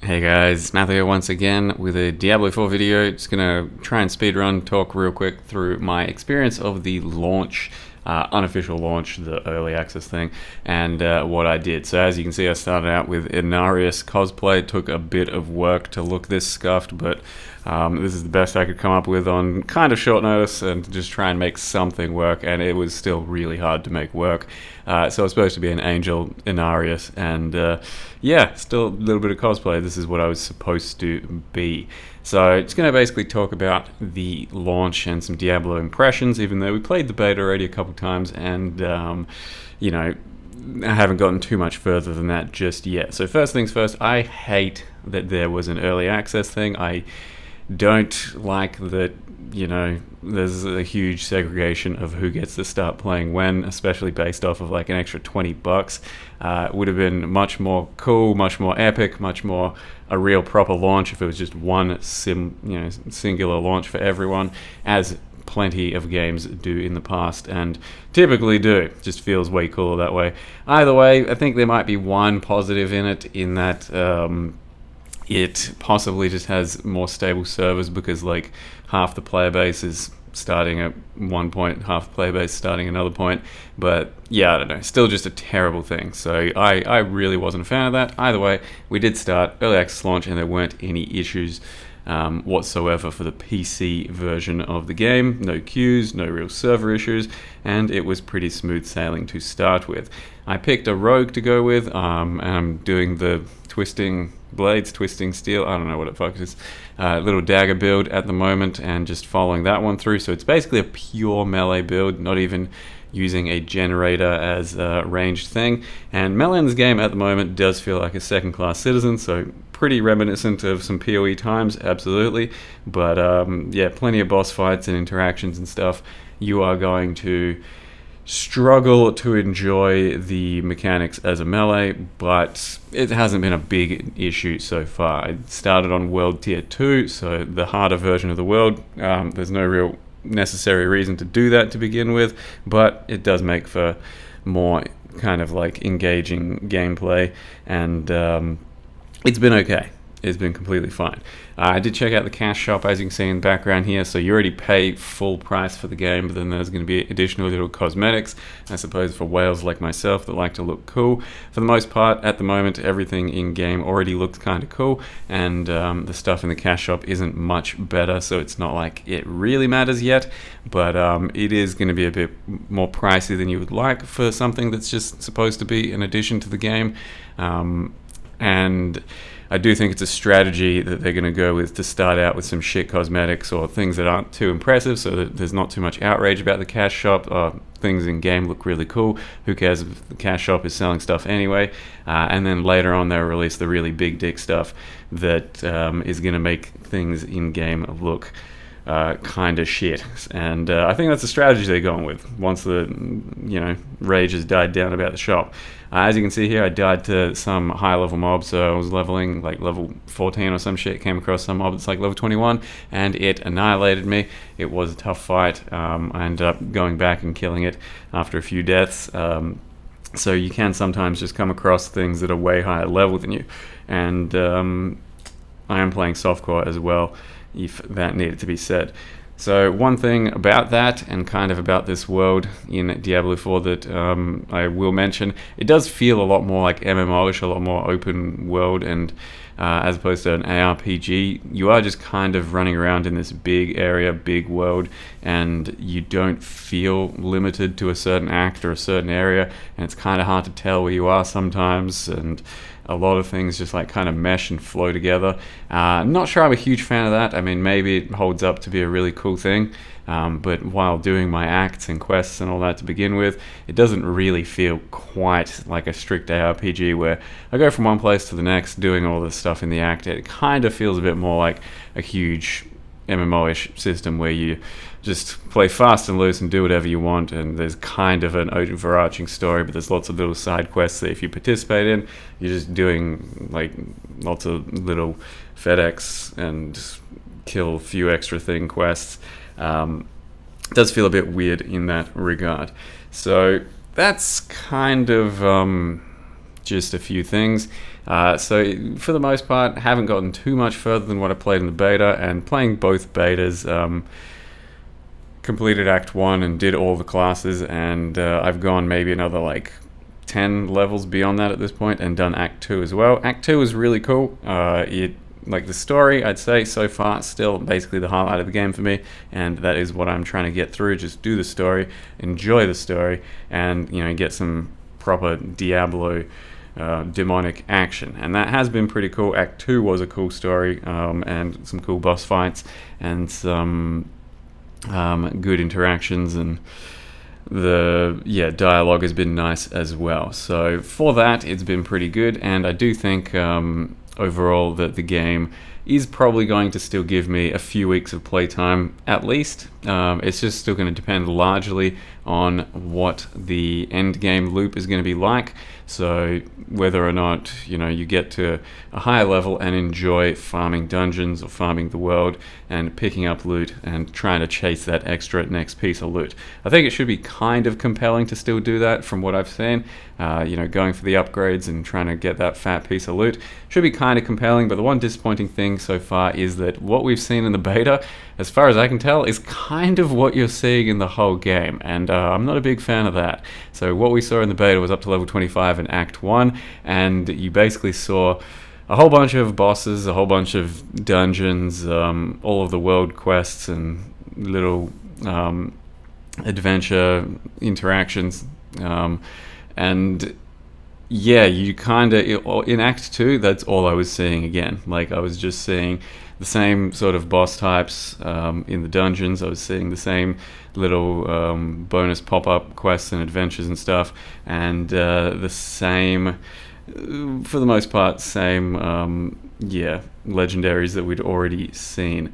Hey guys, it's Matthew here once again with a Diablo 4 video. Just gonna try and speedrun, talk real quick through my experience of the launch, unofficial launch, the early access thing, and what I did. So as you can see, I started out with Inarius cosplay. It took a bit of work to look this scuffed, but this is the best I could come up with on kind of short notice and just try and make something work, and it was still really hard to make work. So I was supposed to be an angel Inarius, and yeah, still a little bit of cosplay. This is what I was supposed to be. So it's going to basically talk about the launch and some Diablo impressions, even though we played the beta already a couple times, and you know, I haven't gotten too much further than that just yet. So first things first, I hate that there was an early access thing. I don't like that, there's a huge segregation of who gets to start playing when, especially based off of like an extra $20. It would have been much more cool, much more epic, much more a real proper launch if it was just one singular launch for everyone, as plenty of games do in the past and typically do. Just feels way cooler that way. Either way, I think there might be one positive in it, in that it possibly just has more stable servers, because like half the player base is starting at one point, half the player base starting another point. But yeah, I don't know, still just a terrible thing. So I really wasn't a fan of that. Either way, we did start early access launch and there weren't any issues whatsoever for the PC version of the game. No queues, no real server issues, and it was pretty smooth sailing to start with. I picked a rogue to go with, and I'm doing the twisting blades, twisting steel, I don't know what it focuses, little dagger build at the moment, and just following that one through. So it's basically a pure melee build, not even using a generator as a ranged thing. And melee in this game at the moment does feel like a second-class citizen, so pretty reminiscent of some PoE times, absolutely. But yeah, plenty of boss fights and interactions and stuff. You are going to struggle to enjoy the mechanics as a melee, but it hasn't been a big issue so far. I started on world tier 2, so the harder version of the world. There's no real necessary reason to do that to begin with, but it does make for more kind of like engaging gameplay, and it's been okay. It's been completely fine. I did check out the cash shop, as you can see in the background here. So you already pay full price for the game, but then there's going to be additional little cosmetics, I suppose, for whales like myself that like to look cool. For the most part, at the moment, everything in game already looks kind of cool, and the stuff in the cash shop isn't much better, so it's not like it really matters yet. But it is going to be a bit more pricey than you would like for something that's just supposed to be an addition to the game. And I do think it's a strategy that they're going to go with to start out with some shit cosmetics or things that aren't too impressive, so that there's not too much outrage about the cash shop. Things in game look really cool. Who cares if the cash shop is selling stuff anyway? And then later on they'll release the really big dick stuff that is going to make things in game look kind of shit. And I think that's the strategy they're going with once the rage has died down about the shop. As you can see here, I died to some high level mob, so I was leveling like level 14 or some shit, came across some mob that's like level 21, and it annihilated me. It was a tough fight. I ended up going back and killing it after a few deaths. So you can sometimes just come across things that are way higher level than you. And I am playing softcore as well, if that needed to be said. So one thing about that, and kind of about this world in Diablo 4 that I will mention, it does feel a lot more like MMO-ish, a lot more open world, and as opposed to an ARPG, you are just kind of running around in this big area, big world, and you don't feel limited to a certain act or a certain area, and it's kind of hard to tell where you are sometimes, and a lot of things just like kind of mesh and flow together. Not sure I'm a huge fan of that. I mean, maybe it holds up to be a really cool thing, but while doing my acts and quests and all that to begin with, it doesn't really feel quite like a strict ARPG where I go from one place to the next doing all this stuff in the act. It kind of feels a bit more like a huge MMO-ish system where you just play fast and loose and do whatever you want, and there's kind of an overarching story, but there's lots of little side quests that if you participate in, you're just doing like lots of little FedEx and kill a few extra thing quests. It does feel a bit weird in that regard. So that's kind of just a few things. So for the most part, haven't gotten too much further than what I played in the beta, and playing both betas, completed Act 1 and did all the classes, and I've gone maybe another like 10 levels beyond that at this point and done Act 2 as well. Act 2 is really cool. Like the story, I'd say so far still basically the highlight of the game for me, and that is what I'm trying to get through. Just do the story, enjoy the story, and get some proper Diablo demonic action, and that has been pretty cool. Act 2 was a cool story, and some cool boss fights and some good interactions, and the dialogue has been nice as well. So for that, it's been pretty good, and I do think overall that the game is probably going to still give me a few weeks of playtime at least. It's just still going to depend largely on what the end game loop is going to be like. So whether or not you get to a higher level and enjoy farming dungeons or farming the world and picking up loot and trying to chase that extra next piece of loot. I think it should be kind of compelling to still do that from what I've seen. Going for the upgrades and trying to get that fat piece of loot should be kind of compelling, but the one disappointing thing so far is that what we've seen in the beta, as far as I can tell, is kind of what you're seeing in the whole game, and I'm not a big fan of that. So what we saw in the beta was up to level 25 in Act 1, and you basically saw a whole bunch of bosses, a whole bunch of dungeons, all of the world quests and little adventure interactions, and yeah, you kind of, in Act 2, that's all I was seeing again. Like, I was just seeing the same sort of boss types in the dungeons. I was seeing the same little bonus pop-up quests and adventures and stuff, and the same, for the most part, same legendaries that we'd already seen.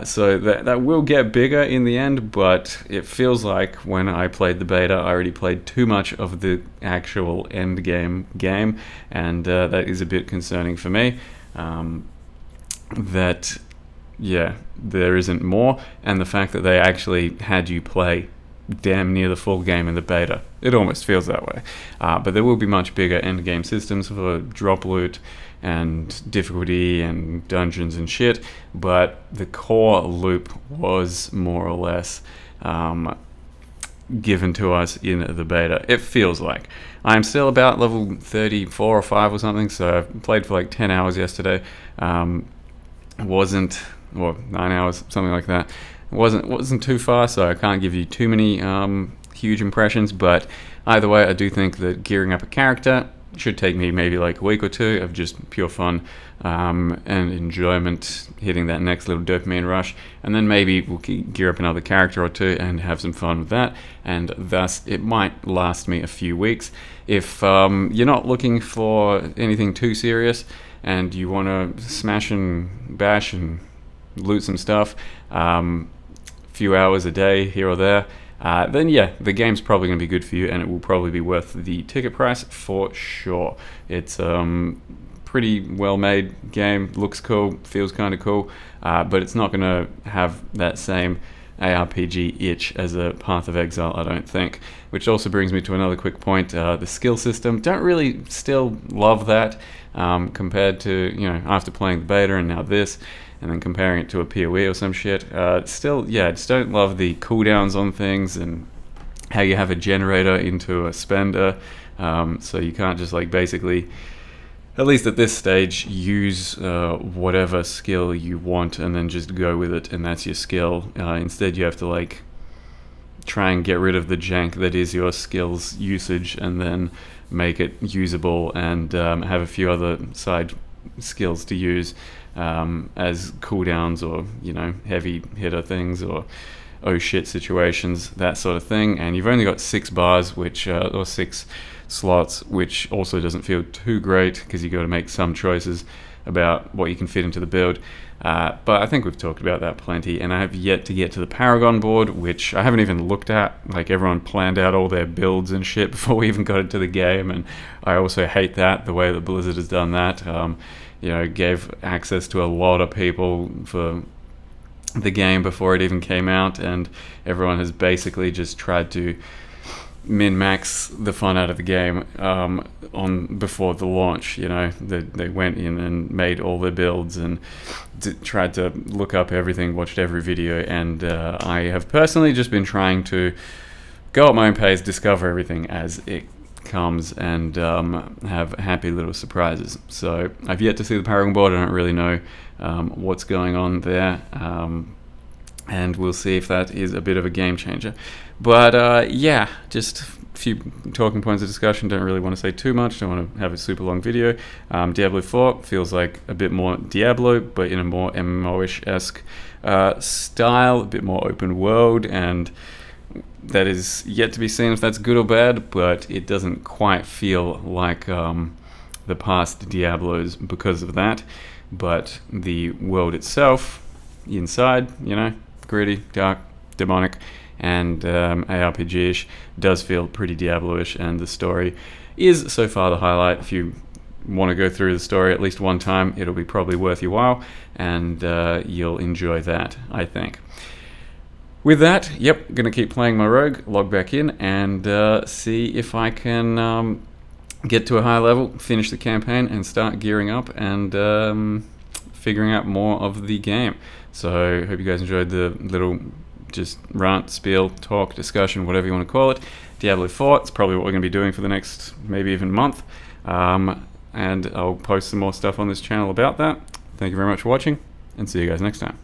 So that will get bigger in the end, but it feels like when I played the beta, I already played too much of the actual end game, and that is a bit concerning for me. There isn't more, and the fact that they actually had you play damn near the full game in the beta, it almost feels that way. But there will be much bigger end game systems for drop loot and difficulty and dungeons and shit, but the core loop was more or less given to us in the beta. It feels like I'm still about level 34 or 5 or something, so I played for like 10 hours yesterday. Wasn't, or 9 hours, something like that. Wasn't too far, so I can't give you too many huge impressions, but either way, I do think that gearing up a character should take me maybe like a week or two of just pure fun and enjoyment, hitting that next little dopamine rush, and then maybe we'll gear up another character or two and have some fun with that, and thus it might last me a few weeks. If you're not looking for anything too serious and you want to smash and bash and loot some stuff, few hours a day here or there, then yeah, the game's probably going to be good for you, and it will probably be worth the ticket price for sure. It's pretty well made game, looks cool, feels kind of cool, but it's not going to have that same ARPG itch as a Path of Exile, I don't think. Which also brings me to another quick point, the skill system. Don't really still love that compared to, after playing the beta and now this, and then comparing it to a PoE or some shit. Still, yeah, just don't love the cooldowns on things and how you have a generator into a spender, so you can't just like basically, at least at this stage, use whatever skill you want and then just go with it, and that's your skill. Instead, you have to like try and get rid of the jank that is your skills usage and then make it usable, and have a few other side skills to use as cooldowns or heavy hitter things or oh shit situations, that sort of thing. And you've only got 6 bars, which or 6 slots, which also doesn't feel too great because you got to make some choices about what you can fit into the build. But I think we've talked about that plenty, and I have yet to get to the Paragon board, which I haven't even looked at. Like, everyone planned out all their builds and shit before we even got into the game, and I also hate that, the way that Blizzard has done that. Gave access to a lot of people for the game before it even came out, and everyone has basically just tried to min-max the fun out of the game on before the launch. You know, they went in and made all their builds and tried to look up everything, watched every video, and I have personally just been trying to go at my own pace, discover everything as it comes, and have happy little surprises. So I've yet to see the Paragon board. I don't really know what's going on there, and we'll see if that is a bit of a game changer. But yeah, just a few talking points of discussion. Don't really want to say too much, don't want to have a super long video. Diablo 4 feels like a bit more Diablo, but in a more MMO-ish-esque style, a bit more open world, and that is yet to be seen if that's good or bad, but it doesn't quite feel like the past Diablos because of that. But the world itself, inside, you know, gritty, dark, demonic, and ARPG-ish, does feel pretty Diablo-ish, and the story is so far the highlight. If you want to go through the story at least one time, it'll be probably worth your while, and you'll enjoy that, I think. With that, yep, going to keep playing my rogue, log back in, and see if I can get to a high level, finish the campaign, and start gearing up and figuring out more of the game. So hope you guys enjoyed the little just rant, spiel, talk, discussion, whatever you want to call it. Diablo 4, it's probably what we're going to be doing for the next maybe even month. And I'll post some more stuff on this channel about that. Thank you very much for watching, and see you guys next time.